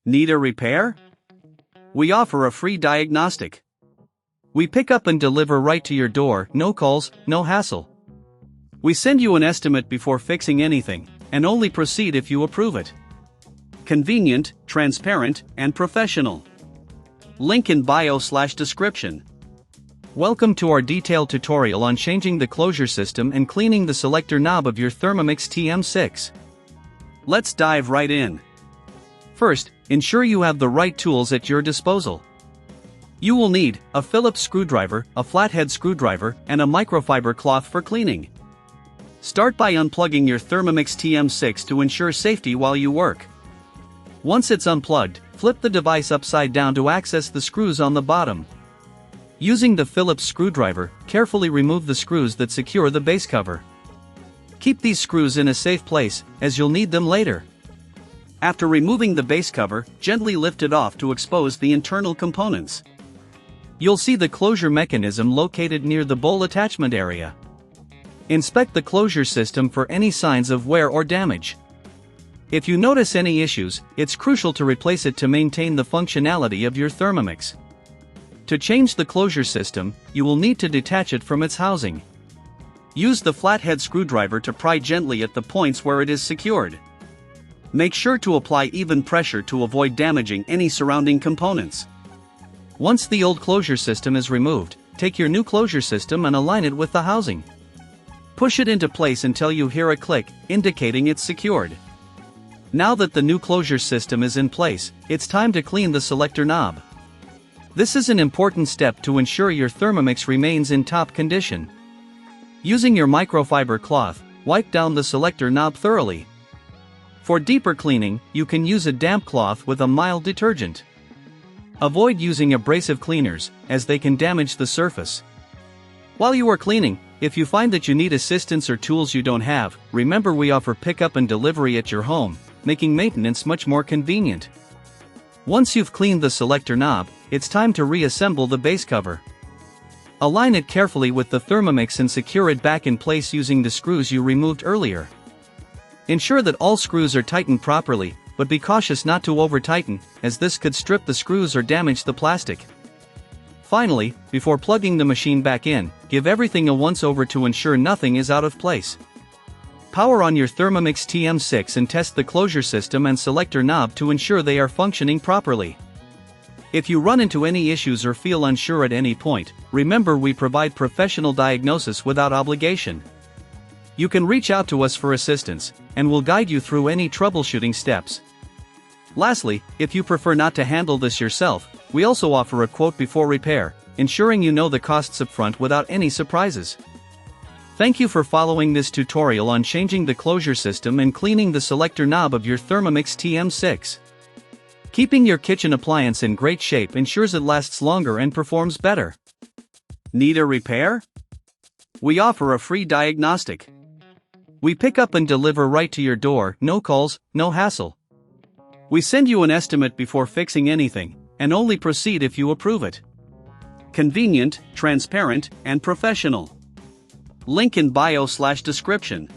Need a repair? We offer a free diagnostic. We pick up and deliver right to your door, no calls, no hassle. We send you an estimate before fixing anything, and only proceed if you approve it. Convenient, transparent, and professional. Link in bio/description. Welcome to our detailed tutorial on changing the closure system and cleaning the selector knob of your Thermomix TM6. Let's dive right in. First, ensure you have the right tools at your disposal. You will need a Phillips screwdriver, a flathead screwdriver, and a microfiber cloth for cleaning. Start by unplugging your Thermomix TM6 to ensure safety while you work. Once it's unplugged, flip the device upside down to access the screws on the bottom. Using the Phillips screwdriver, carefully remove the screws that secure the base cover. Keep these screws in a safe place, as you'll need them later. After removing the base cover, gently lift it off to expose the internal components. You'll see the closure mechanism located near the bowl attachment area. Inspect the closure system for any signs of wear or damage. If you notice any issues, it's crucial to replace it to maintain the functionality of your Thermomix. To change the closure system, you will need to detach it from its housing. Use the flathead screwdriver to pry gently at the points where it is secured. Make sure to apply even pressure to avoid damaging any surrounding components. Once the old closure system is removed, take your new closure system and align it with the housing. Push it into place until you hear a click, indicating it's secured. Now that the new closure system is in place, it's time to clean the selector knob. This is an important step to ensure your Thermomix remains in top condition. Using your microfiber cloth, wipe down the selector knob thoroughly. For deeper cleaning, you can use a damp cloth with a mild detergent. Avoid using abrasive cleaners, as they can damage the surface. While you are cleaning, if you find that you need assistance or tools you don't have, remember we offer pickup and delivery at your home, making maintenance much more convenient. Once you've cleaned the selector knob, it's time to reassemble the base cover. Align it carefully with the Thermomix and secure it back in place using the screws you removed earlier. Ensure that all screws are tightened properly, but be cautious not to over-tighten, as this could strip the screws or damage the plastic. Finally, before plugging the machine back in, give everything a once-over to ensure nothing is out of place. Power on your Thermomix TM6 and test the closure system and selector knob to ensure they are functioning properly. If you run into any issues or feel unsure at any point, remember we provide professional diagnosis without obligation. You can reach out to us for assistance, and we'll guide you through any troubleshooting steps. Lastly, if you prefer not to handle this yourself, we also offer a quote before repair, ensuring you know the costs upfront without any surprises. Thank you for following this tutorial on changing the closure system and cleaning the selector knob of your Thermomix TM6. Keeping your kitchen appliance in great shape ensures it lasts longer and performs better. Need a repair? We offer a free diagnostic. We pick up and deliver right to your door, no calls, no hassle. We send you an estimate before fixing anything, and only proceed if you approve it. Convenient, transparent, and professional. Link in bio/description.